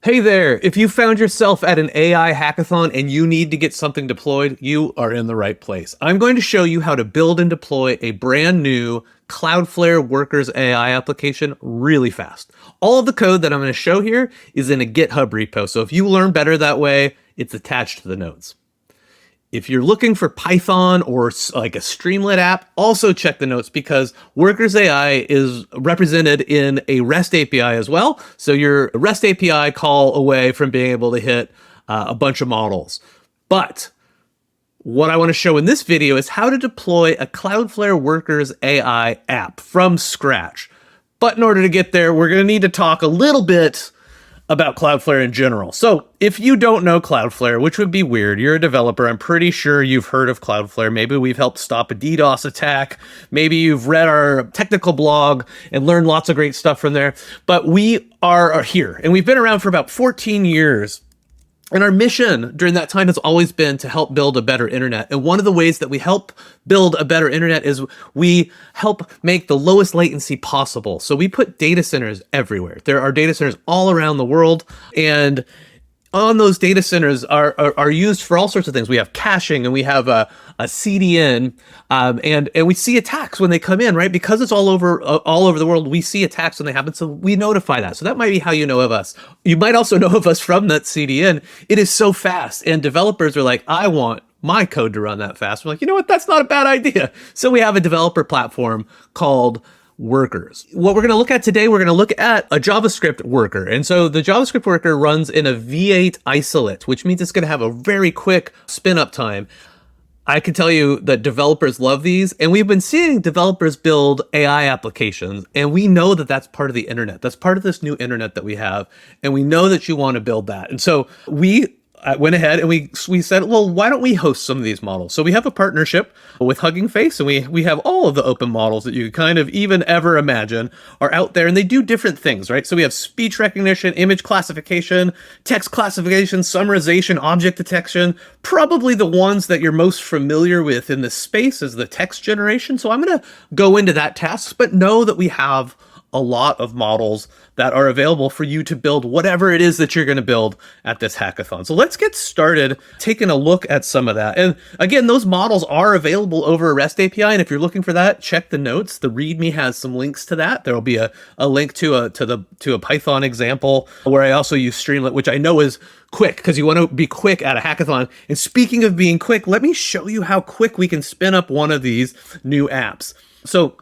Hey there, if you found yourself at an AI hackathon and you need to get something deployed, you are in the right place. I'm going to show you how to build and deploy a brand new Cloudflare Workers AI application really fast. All of the code that I'm going to show here is in a GitHub repo, so if you learn better that way, it's attached to the notes. If you're looking for Python or like a Streamlit app, also check the notes because Workers AI is represented in a REST API as well. So you're a REST API call away from being able to hit a bunch of models. But what I want to show in this video is how to deploy a Cloudflare Workers AI app from scratch. But in order to get there, we're going to need to talk a little bit about Cloudflare in general. So if you don't know Cloudflare, which would be weird, you're a developer, I'm pretty sure you've heard of Cloudflare. Maybe we've helped stop a DDoS attack. Maybe you've read our technical blog and learned lots of great stuff from there. But we are here, and we've been around for about 14 years. And our mission during that time has always been to help build a better internet. And one of the ways that we help build a better internet is we help make the lowest latency possible. So we put data centers everywhere. There are data centers all around the world, and on those data centers are used for all sorts of things. We have caching, and we have a CDN, and we see attacks when they come in, right? Because it's all over the world. We see attacks when they happen, so we notify that. So that might be how you know of us. You might also know of us from that CDN. It is so fast, and developers are like, I want my code to run that fast. We're like, you know what? That's not a bad idea. So we have a developer platform called Workers. What we're going to look at today, we're going to look at a JavaScript worker. And so the JavaScript worker runs in a V8 isolate, which means it's going to have a very quick spin up time. I can tell you that developers love these, and we've been seeing developers build AI applications, and we know that that's part of the internet. That's part of this new internet that we have, and we know that you want to build that. And so I went ahead and we said, well, why don't we host some of these models? So we have a partnership with Hugging Face, and we have all of the open models that you could kind of even ever imagine are out there, and they do different things, right? So we have speech recognition, image classification, text classification, summarization, object detection. Probably the ones that you're most familiar with in this space is the text generation. So I'm going to go into that task, but know that we have a lot of models that are available for you to build whatever it is that you're going to build at this hackathon. So let's get started taking a look at some of that. And again, those models are available over a REST API. And if you're looking for that, check the notes. The README has some links to that. There will be a link to a Python example where I also use Streamlit, which I know is quick because you want to be quick at a hackathon. And speaking of being quick, let me show you how quick we can spin up one of these new apps. So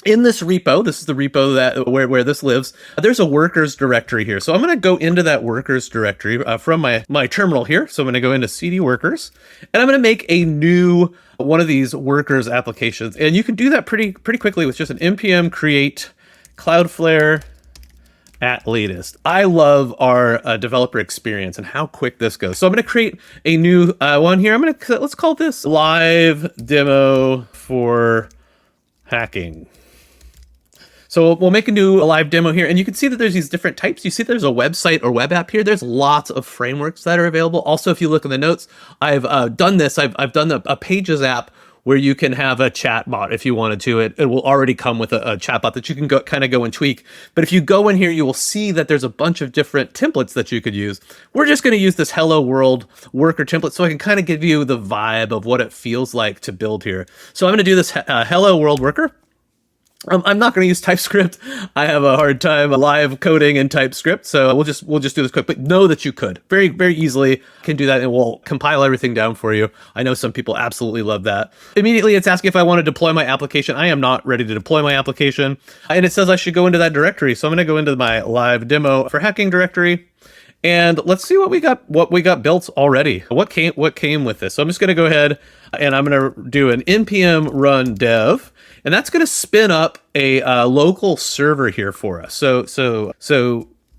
in this repo, this is the repo that where this lives, there's a workers directory here. So I'm going to go into that workers directory from my terminal here. So I'm going to go into cd workers, and I'm going to make a new one of these workers applications. And you can do that pretty quickly with just an npm create Cloudflare at latest. I love our developer experience and how quick this goes. So I'm going to create a new one here. Let's call this live demo for hacking. So we'll make a new live demo here, and you can see that there's these different types. You see there's a website or web app here. There's lots of frameworks that are available. Also, if you look in the notes, I've done this. I've done a Pages app where you can have a chat bot if you wanted to. It will already come with a chat bot that you can kind of go and tweak. But if you go in here, you will see that there's a bunch of different templates that you could use. We're just going to use this Hello World worker template so I can kind of give you the vibe of what it feels like to build here. So I'm going to do this Hello World worker. I'm not going to use TypeScript. I have a hard time live coding in TypeScript, so we'll just do this quick. But know that you could very easily can do that, and we'll compile everything down for you. I know some people absolutely love that. Immediately, it's asking if I want to deploy my application. I am not ready to deploy my application, and it says I should go into that directory. So I'm going to go into my live demo for hacking directory. And let's see what we got built already. What came with this? So I'm just going to go ahead and I'm going to do an npm run dev, and that's going to spin up a local server here for us. So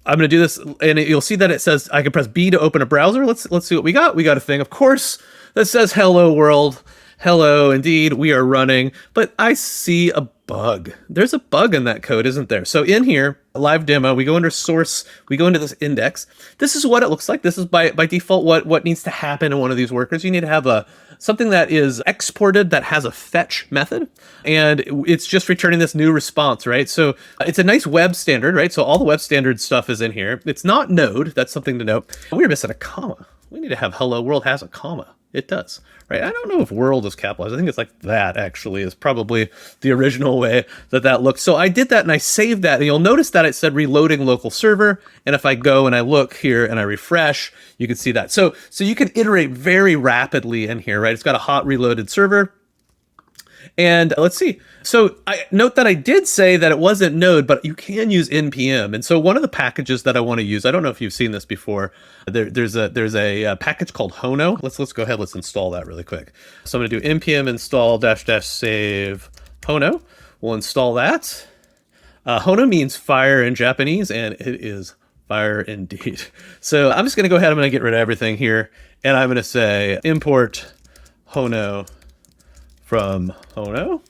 I'm going to do this, and you'll see that it says I can press B to open a browser. Let's see what we got. We got a thing, of course, that says hello world. Hello, indeed, we are running, but I see a bug. There's a bug in that code, isn't there? So in here, live demo, we go under source, we go into this index. This is what it looks like. This is by default what needs to happen in one of these workers. You need to have something that is exported that has a fetch method, and it's just returning this new response, right? So it's a nice web standard, right? So all the web standard stuff is in here. It's not Node. That's something to note. We're missing a comma. We need to have hello world has a comma. It does, right? I don't know if world is capitalized. I think it's like that actually is probably the original way that looks. So I did that and I saved that, and you'll notice that it said reloading local server. And if I go and I look here and I refresh, you can see that. So you can iterate very rapidly in here, right? It's got a hot reloaded server. And let's see. So I note that I did say that it wasn't Node, but you can use npm. And so one of the packages that I want to use, I don't know if you've seen this before. There's a package called Hono. Let's go ahead. Let's install that really quick. So I'm going to do npm install -- save Hono. We'll install that. Hono means fire in Japanese, and it is fire indeed. So I'm just going to go ahead. I'm going to get rid of everything here, and I'm going to say import Hono from Hono,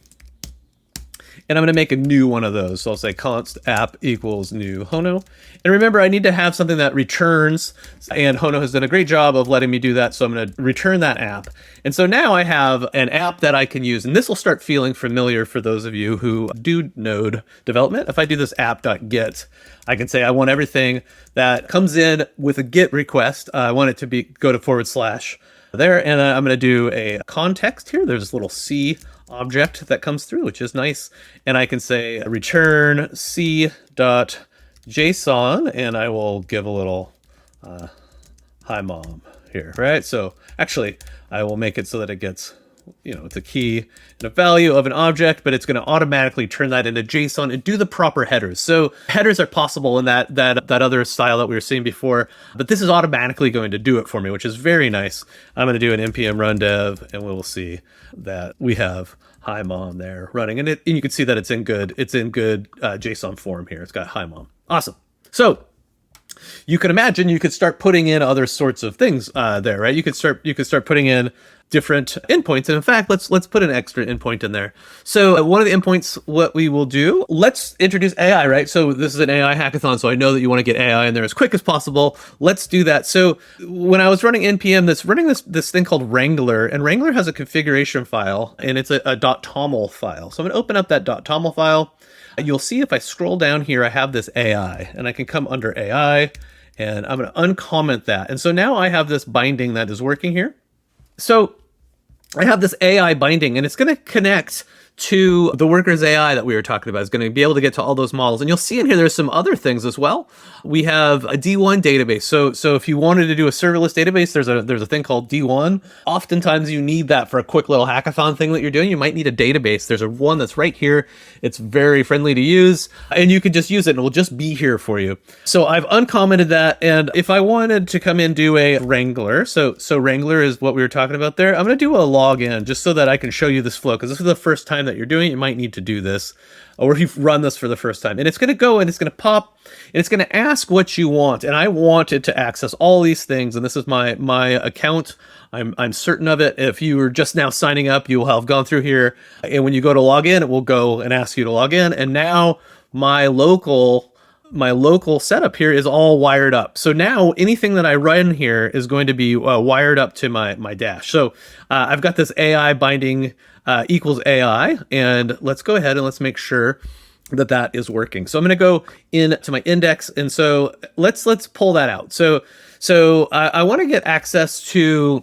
and I'm going to make a new one of those. So I'll say const app equals new Hono. And remember, I need to have something that returns, and Hono has done a great job of letting me do that. So I'm going to return that app. And so now I have an app that I can use, and this will start feeling familiar for those of you who do Node development. If I do this app.get, I can say I want everything that comes in with a GET request. I want it to go to / there, and I'm going to do a context here. There's this little C object that comes through, which is nice. And I can say return c.json, and I will give a little hi mom here, right? So actually, I will make it so that it gets, it's a key and a value of an object, but it's going to automatically turn that into JSON and do the proper headers. So headers are possible in that other style that we were seeing before, but this is automatically going to do it for me, which is very nice. I'm going to do an npm run dev, and we will see that we have hi mom there running, and you can see that it's in good JSON form here. It's got hi mom. Awesome. So you can imagine you could start putting in other sorts of things there, right? You could start putting in different endpoints. And in fact, let's put an extra endpoint in there. So one of the endpoints, what we will do, let's introduce AI, right? So this is an AI hackathon, so I know that you want to get AI in there as quick as possible. Let's do that. So when I was running npm, running this thing called Wrangler, and Wrangler has a configuration file, and it's a .toml file. So I'm going to open up that .toml file. You'll see if I scroll down here, I have this AI, and I can come under AI, and I'm going to uncomment that. And so now I have this binding that is working here. So I have this AI binding, and it's going to connect to the Workers AI that we were talking about. It's going to be able to get to all those models. And you'll see in here, there's some other things as well. We have a D1 database. So if you wanted to do a serverless database, there's a thing called D1. Oftentimes you need that for a quick little hackathon thing that you're doing. You might need a database. There's one that's right here. It's very friendly to use, and you can just use it, and it will just be here for you. So I've uncommented that. And if I wanted to come in, do a Wrangler. So Wrangler is what we were talking about there. I'm going to do a login just so that I can show you this flow, because this is the first time that you're doing it. You might need to do this, or if you've run this for the first time, and it's going to go and it's going to pop and it's going to ask what you want. And I want it to access all these things. And this is my account. I'm certain of it. If you were just now signing up, you will have gone through here. And when you go to log in, it will go and ask you to log in. And now my local setup here is all wired up. So now anything that I run here is going to be wired up to my dash. So I've got this AI binding equals AI, and let's go ahead and let's make sure that is working. So I'm going to go into my index, and so let's pull that out. So I want to get access to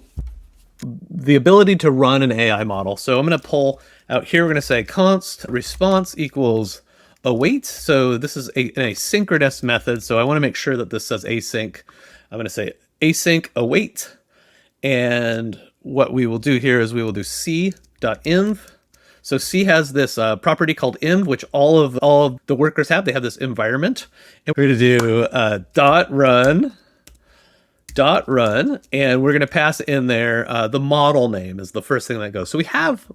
the ability to run an AI model. So I'm going to pull out here. We're going to say const response equals await. So this is an asynchronous method. So I want to make sure that this says async. I'm going to say async await. And what we will do here is we will do c.env. So C has this property called env, which all of the workers have. They have this environment. And we're going to do dot run, and we're going to pass in there the model name is the first thing that goes. So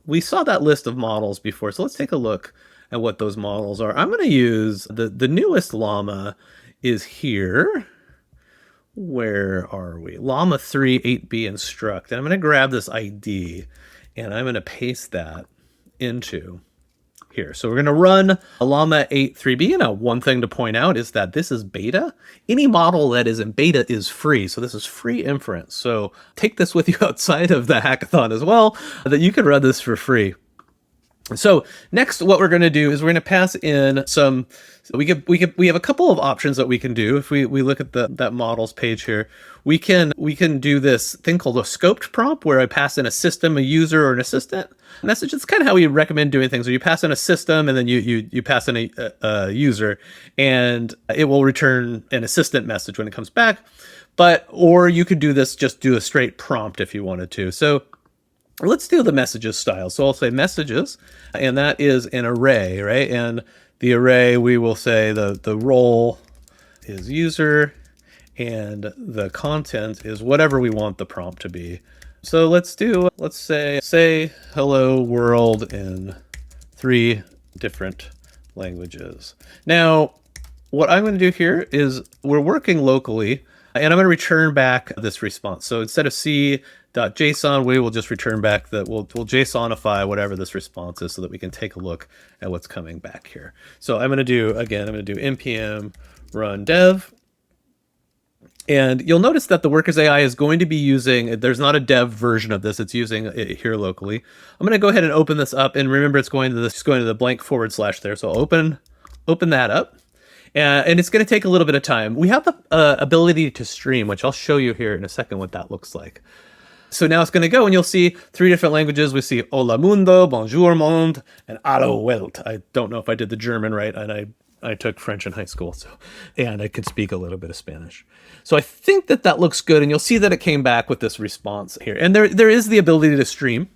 we saw that list of models before. So let's take a look at what those models are. I'm going to use the newest llama is here. Where are we? Llama 3 8B instruct. And I'm going to grab this ID, and I'm going to paste that into here. So we're going to run a Llama 8 3B. Now, one thing to point out is that this is beta. Any model that is in beta is free. So this is free inference. So take this with you outside of the hackathon as well, that you can run this for free. So next, what we're going to do is we're going to pass in some. We have a couple of options that we can do. If we look at that models page here, we can do this thing called a scoped prompt, where I pass in a system, a user, or an assistant message. It's kind of how we recommend doing things. So you pass in a system, and then you pass in a user, and it will return an assistant message when it comes back. Or you could do this, just do a straight prompt if you wanted to. So let's do the messages style. So I'll say messages, and that is an array, right? And the array, we will say the role is user, and the content is whatever we want the prompt to be. So let's say hello world in 3 different languages. Now, what I'm going to do here is we're working locally, and I'm going to return back this response. So instead of c.json, we will just return back that we'll JSONify whatever this response is, so that we can take a look at what's coming back here. So I'm going to do npm run dev. And you'll notice that the Workers AI is going to be using, there's not a dev version of this, it's using it here locally. I'm going to go ahead and open this up, and remember it's going to the blank / there. So I'll open that up. And it's going to take a little bit of time. We have the ability to stream, which I'll show you here in a second what that looks like. So now it's going to go, and you'll see 3 different languages. We see Hola Mundo, Bonjour Monde, and Hallo Welt. I don't know if I did the German right, and I took French in high school, and I could speak a little bit of Spanish. So I think that looks good, and you'll see that it came back with this response here. And there is the ability to stream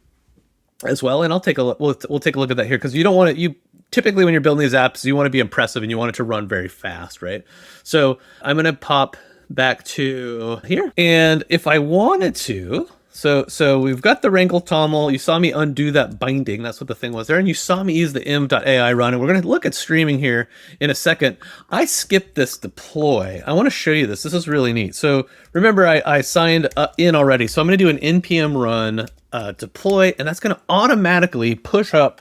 as well, and I'll take a look. We'll take a look at that here, because you don't want to. Typically, when you're building these apps, you want to be impressive, and you want it to run very fast, right? So I'm going to pop back to here, and if I wanted to. So we've got the wrangle toml. You saw me undo that binding. That's what the thing was there. And you saw me use the imp.ai run. And we're going to look at streaming here in a second. I skipped this deploy. I want to show you this. This is really neat. So remember, I signed in already. So I'm going to do an npm run deploy. And that's going to automatically push up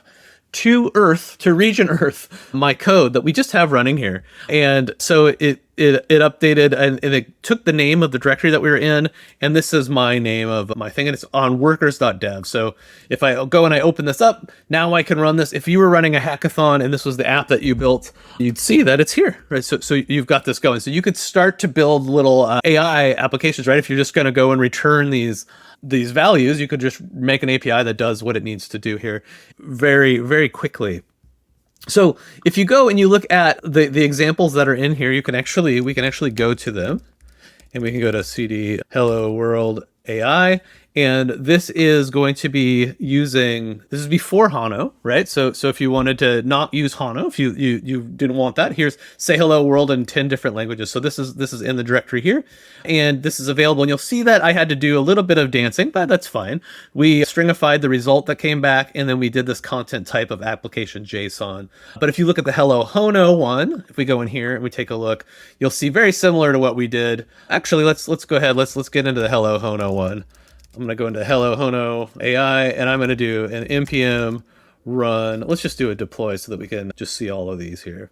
to region Earth, my code that we just have running here. And so it updated, and it took the name of the directory that we were in, and this is my name of my thing, and it's on workers.dev. So if I go and I open this up, now I can run this. If you were running a hackathon and this was the app that you built, you'd see that it's here, right? So you've got this going. So you could start to build little AI applications, right? If you're just going to go and return these values, you could just make an API that does what it needs to do here very, very quickly. So if you go and you look at the examples that are in here, we can actually go to them, and we can go to cd hello world AI, and this is going to be this is before Hono, right? So if you wanted to not use Hono, if you didn't want that, here's say hello world in 10 different languages. So this is in the directory here, and this is available, and you'll see that I had to do a little bit of dancing, but that's fine. We stringified the result that came back, and then we did this content type of application JSON. But if you look at the hello Hono one, if we go in here and we take a look, you'll see very similar to what we did. Actually, let's go ahead. Let's get into the hello Hono one. I'm going to go into hello Hono AI, and I'm going to do an npm run. Let's just do a deploy so that we can just see all of these here.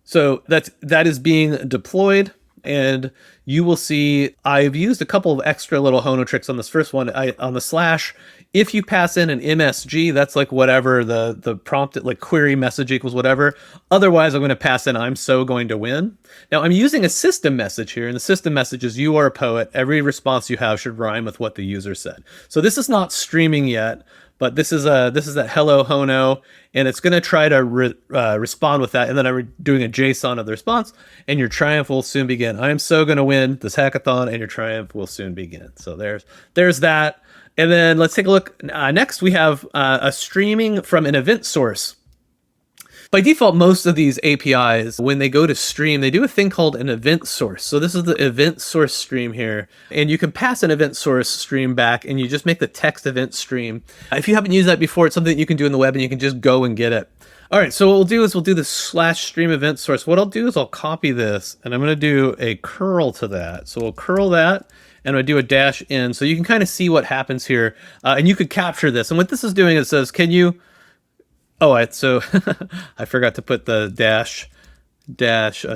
So that is being deployed, and you will see I've used a couple of extra little Hono tricks on this first one. On the slash, if you pass in an MSG, that's like whatever the prompt, like query message equals whatever. Otherwise, I'm going to pass in I'm so going to win. Now I'm using a system message here, and the system message is you are a poet. Every response you have should rhyme with what the user said. So this is not streaming yet, but this is that hello Hono, and it's going to try to respond with that, and then I'm doing a JSON of the response, and your triumph will soon begin. I am so going to win this hackathon, and your triumph will soon begin. So there's that. And then let's take a look. Next, we have a streaming from an event source. By default, most of these APIs, when they go to stream, they do a thing called an event source. So this is the event source stream here. And you can pass an event source stream back, and you just make the text event stream. If you haven't used that before, it's something that you can do in the web, and you can just go and get it. All right, so what we'll do is we'll do the slash stream event source. What I'll do is I'll copy this and I'm going to do a curl to that. So we'll curl that and I do a dash in so you can kind of see what happens here. And you could capture this. And what this is doing, it says, can you, so I forgot to put the dash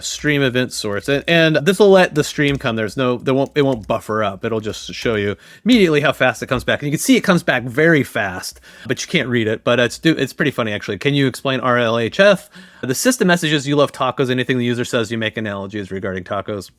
stream event source, and this will let the stream come. It won't buffer up. It'll just show you immediately how fast it comes back, and you can see it comes back very fast, but you can't read it. But it's pretty funny actually. Can you explain RLHF? The system messages, you love tacos. Anything the user says, you make analogies regarding tacos.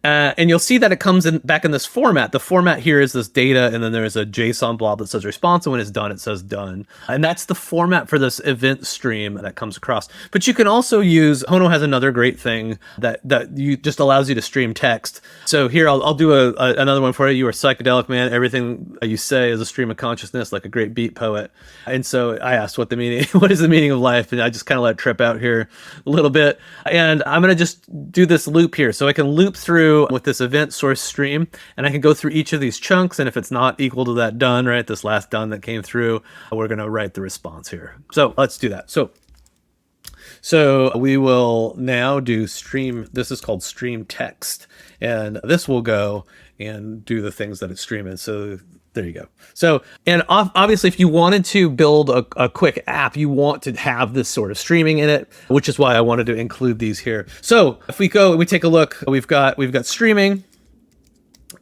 And you'll see that it comes in back in this format. The format here is this data, and then there's a JSON blob that says response, and when it's done, it says done. And that's the format for this event stream that comes across. But you can also use, Hono has another great thing that you just allows you to stream text. So here, I'll do another one for you. You are psychedelic, man. Everything you say is a stream of consciousness, like a great beat poet. And so I asked what is the meaning of life? And I just kind of let it trip out here a little bit. And I'm going to just do this loop here. So I can loop through with this event source stream, and I can go through each of these chunks, and if it's not equal to that done, right, this last done that came through, we're going to write the response here. So let's do that. So we will now do stream. This is called stream text, and this will go and do the things that it's streaming. So there you go. So, and obviously if you wanted to build a quick app, you want to have this sort of streaming in it, which is why I wanted to include these here. So if we go and we take a look, we've got streaming.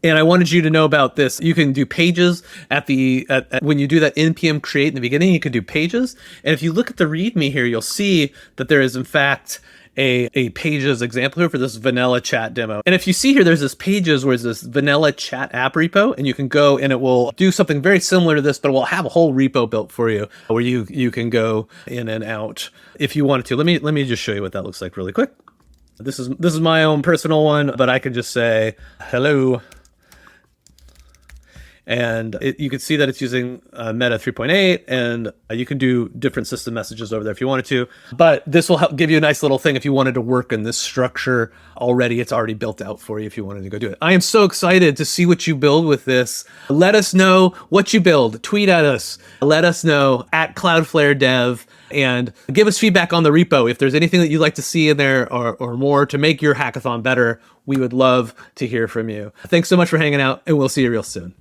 And I wanted you to know about this. You can do pages when you do that npm create in the beginning, you can do pages. And if you look at the README here, you'll see that there is in fact a pages example here for this vanilla chat demo. And if you see here, there's this pages where it's this vanilla chat app repo, and you can go and it will do something very similar to this, but it will have a whole repo built for you where you can go in and out if you wanted to. Let me just show you what that looks like really quick. This is my own personal one, but I could just say hello. And you can see that it's using Meta 3.8, and you can do different system messages over there if you wanted to. But this will help give you a nice little thing if you wanted to work in this structure already. It's already built out for you if you wanted to go do it. I am so excited to see what you build with this. Let us know what you build. Tweet at us. Let us know at Cloudflare Dev. And give us feedback on the repo. If there's anything that you'd like to see in there or more to make your hackathon better, we would love to hear from you. Thanks so much for hanging out, and we'll see you real soon.